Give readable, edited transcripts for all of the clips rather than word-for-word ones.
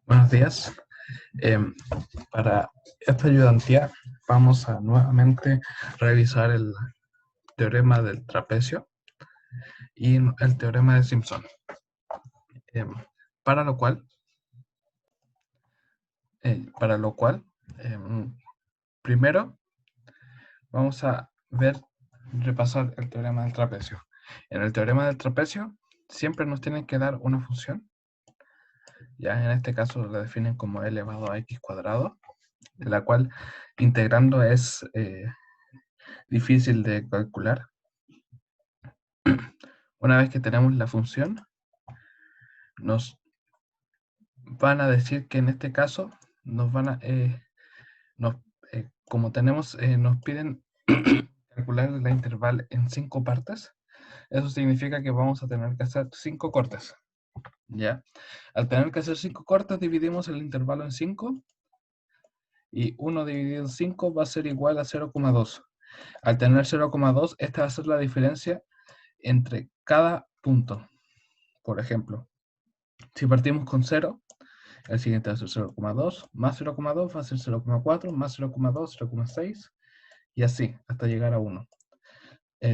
Buenos días. Para esta ayudantía vamos a nuevamente revisar el teorema del trapecio y el teorema de Simpson. Em, para lo cual, primero vamos a repasar el teorema del trapecio. En el teorema del trapecio siempre nos tienen que dar una función. Ya en este caso la definen como e elevado a x cuadrado, de la cual integrando es difícil de calcular. Una vez que tenemos la función, nos van a decir que en este caso nos van a, como tenemos, nos piden calcular la interval en 5 partes. Eso significa que vamos a tener que hacer 5 cortes. ¿Ya? Al tener que hacer 5 cortes, dividimos el intervalo en 5 y 1 dividido en 5 va a ser igual a 0,2. Al tener 0,2, esta va a ser la diferencia entre cada punto. Por ejemplo, si partimos con 0, el siguiente va a ser 0,2, más 0,2 va a ser 0,4, más 0,2, 0,6, y así, hasta llegar a 1.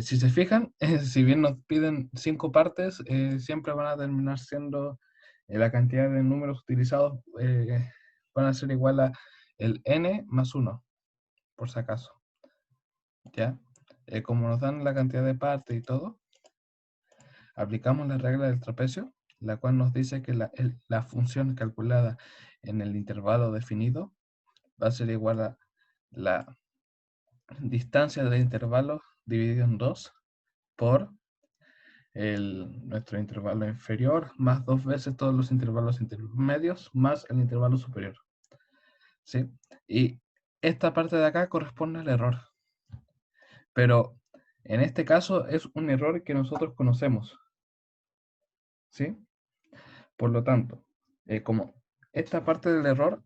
Si se fijan, si bien nos piden 5 partes, siempre van a terminar siendo la cantidad de números utilizados, van a ser igual a el n más 1, por si acaso. ¿Ya? Como nos dan la cantidad de partes y todo, aplicamos la regla del trapecio, la cual nos dice que la función calculada en el intervalo definido va a ser igual a la distancia del intervalo dividido en 2 por nuestro intervalo inferior más 2 veces todos los intervalos intermedios más el intervalo superior. ¿Sí? Y esta parte de acá corresponde al error. Pero en este caso es un error que nosotros conocemos. ¿Sí? Por lo tanto, como esta parte del error,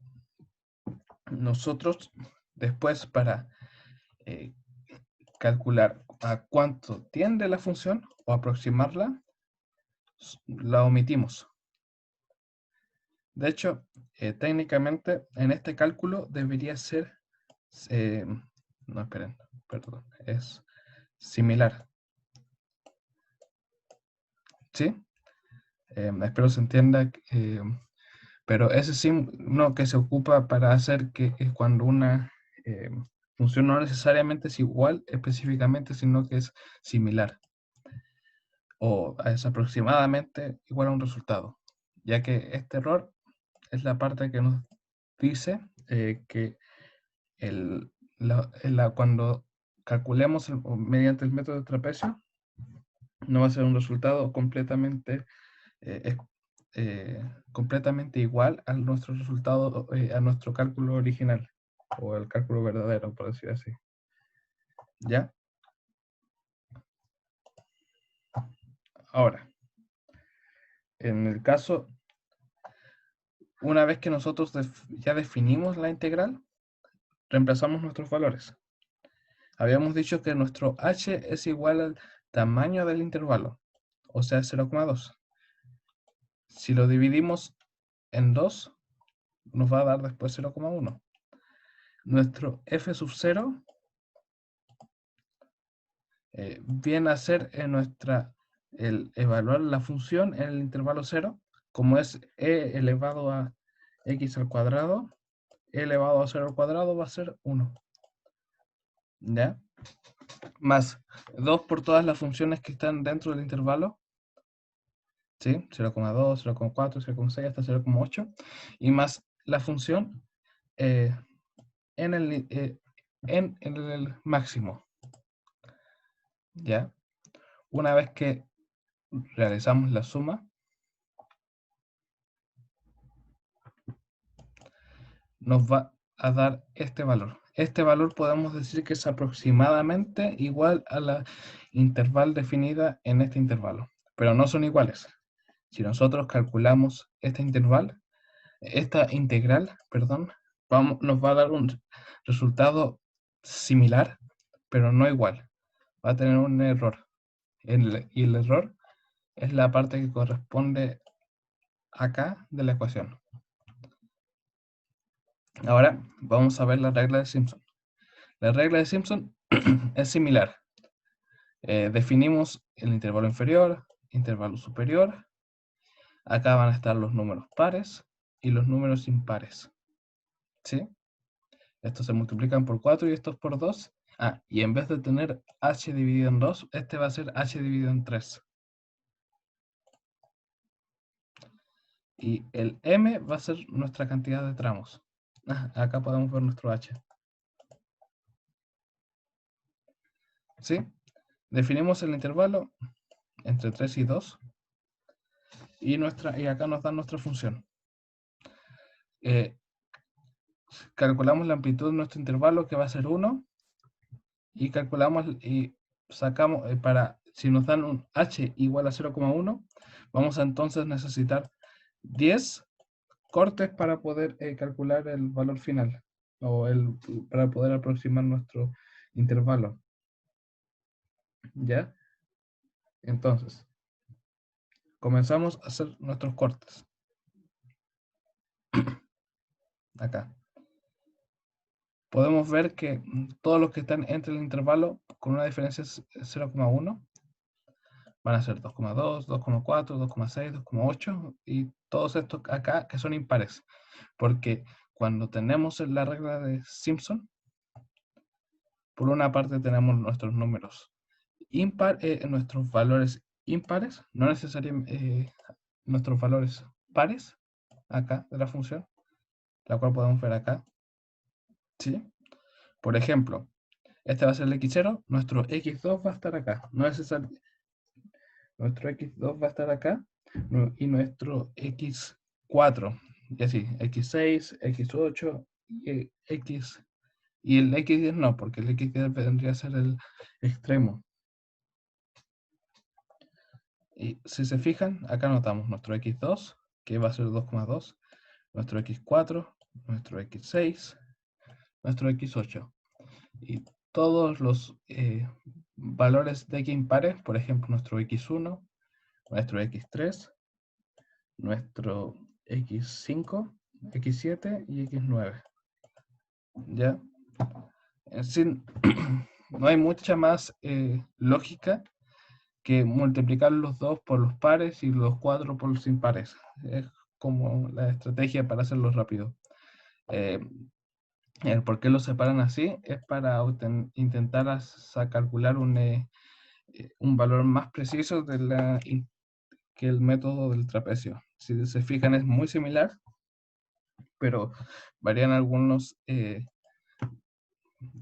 nosotros después para calcular a cuánto tiende la función o aproximarla, la omitimos. De hecho, técnicamente en este cálculo debería ser, no, esperen, perdón, es similar. ¿Sí? Espero se entienda, pero ese signo que se ocupa para hacer que cuando una función no necesariamente es igual específicamente, sino que es similar o es aproximadamente igual a un resultado, ya que este error es la parte que nos dice que cuando calculemos mediante el método de trapecio, no va a ser un resultado completamente, completamente igual a nuestro resultado, a nuestro cálculo original, o el cálculo verdadero, por decir así. ¿Ya? Ahora, en el caso, una vez que nosotros ya definimos la integral, reemplazamos nuestros valores. Habíamos dicho que nuestro h es igual al tamaño del intervalo, o sea, 0,2. Si lo dividimos en 2, nos va a dar después 0,1. Nuestro f sub 0 viene a ser el evaluar la función en el intervalo 0, como es e elevado a x al cuadrado, e elevado a 0 al cuadrado va a ser 1. ¿Ya? Más 2 por todas las funciones que están dentro del intervalo, ¿sí? 0,2, 0,4, 0,6 hasta 0,8, y más la función en el máximo. ¿Ya? Una vez que realizamos la suma, nos va a dar este valor. Este valor podemos decir que es aproximadamente igual a la interval definida en este intervalo, pero no son iguales. Si nosotros calculamos esta integral, perdón, nos va a dar un resultado similar, pero no igual. Va a tener un error. Y el error es la parte que corresponde acá de la ecuación. Ahora vamos a ver la regla de Simpson. La regla de Simpson es similar. Definimos el intervalo inferior, intervalo superior. Acá van a estar los números pares y los números impares. ¿Sí? Estos se multiplican por 4 y estos por 2. Ah, y en vez de tener h dividido en 2, este va a ser h dividido en 3. Y el m va a ser nuestra cantidad de tramos. Ah, acá podemos ver nuestro h. ¿Sí? Definimos el intervalo entre 3 y 2. Y acá nos dan nuestra función. Calculamos la amplitud de nuestro intervalo, que va a ser 1. Y calculamos y sacamos, si nos dan un h igual a 0,1, vamos a entonces necesitar 10 cortes para poder calcular el valor final, o para poder aproximar nuestro intervalo. ¿Ya? Entonces, comenzamos a hacer nuestros cortes. Acá. Podemos ver que todos los que están entre el intervalo con una diferencia de 0,1 van a ser 2,2, 2,4, 2,6, 2,8 y todos estos acá que son impares. Porque cuando tenemos la regla de Simpson, por una parte tenemos nuestros números nuestros valores impares, no necesariamente nuestros valores pares, acá de la función, la cual podemos ver acá. ¿Sí? Por ejemplo, este va a ser el x0, nuestro x2 va a estar acá. No es necesario. Nuestro x2 va a estar acá y nuestro x4, y así, x6, x8 y x. Y el x10 no, porque el x10 vendría a ser el extremo. Y si se fijan, acá notamos nuestro x2, que va a ser 2,2, nuestro x4, nuestro x6, nuestro x8. Y todos los valores de x impares, por ejemplo, nuestro x1, nuestro x3, nuestro x5, x7 y x9. ¿Ya? Sin, no hay mucha más lógica que multiplicar los dos por los pares y los 4 por los impares. Es como la estrategia para hacerlo rápido. El por qué los separan así es para intentar calcular un valor más preciso que el método del trapecio. Si se fijan, es muy similar, pero varían algunos de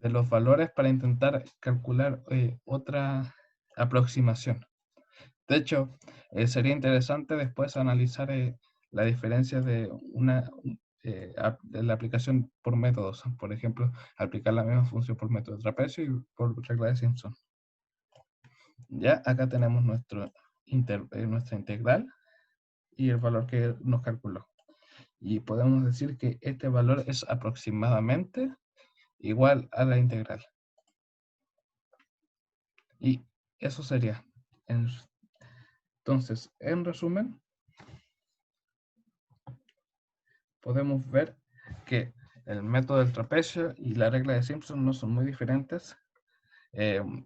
los valores para intentar calcular otra aproximación. De hecho, sería interesante después analizar la diferencia de de la aplicación por métodos. Por ejemplo, aplicar la misma función por método de trapecio y por regla de Simpson. Ya acá tenemos nuestra integral y el valor que nos calculó. Y podemos decir que este valor es aproximadamente igual a la integral. Y eso sería. Entonces, en resumen, podemos ver que el método del trapecio y la regla de Simpson no son muy diferentes. En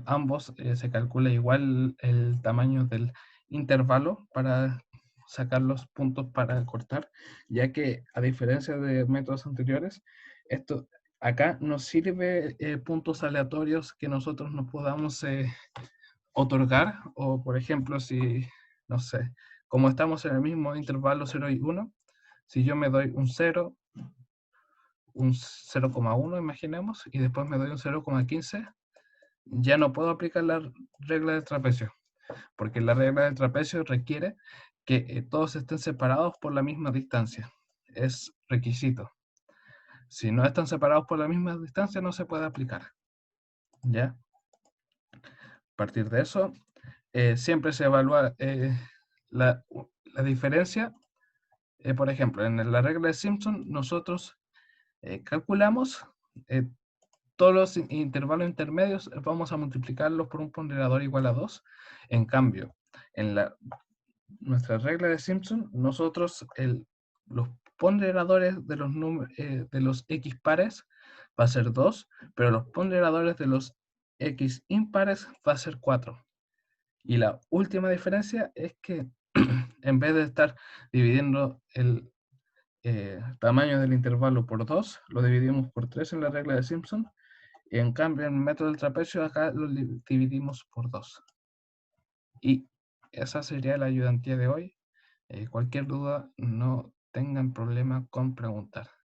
ambos se calcula igual el tamaño del intervalo para sacar los puntos para cortar, ya que a diferencia de métodos anteriores, esto acá nos sirve puntos aleatorios que nosotros nos podamos otorgar, o por ejemplo, si, no sé, como estamos en el mismo intervalo 0 y 1, si yo me doy un 0, un 0,1, imaginemos, y después me doy un 0,15, ya no puedo aplicar la regla del trapecio, porque la regla del trapecio requiere que todos estén separados por la misma distancia. Es requisito. Si no están separados por la misma distancia, no se puede aplicar. ¿Ya? A partir de eso, siempre se evalúa la diferencia. Por ejemplo, en la regla de Simpson, nosotros calculamos todos los intervalos intermedios, vamos a multiplicarlos por un ponderador igual a 2. En cambio, en nuestra regla de Simpson, nosotros los ponderadores de los x pares va a ser 2, pero los ponderadores de los x impares va a ser 4. Y la última diferencia es que en vez de estar dividiendo el tamaño del intervalo por 2, lo dividimos por 3 en la regla de Simpson. Y en cambio, en el método del trapecio, acá lo dividimos por 2. Y esa sería la ayudantía de hoy. Cualquier duda, no tengan problema con preguntar.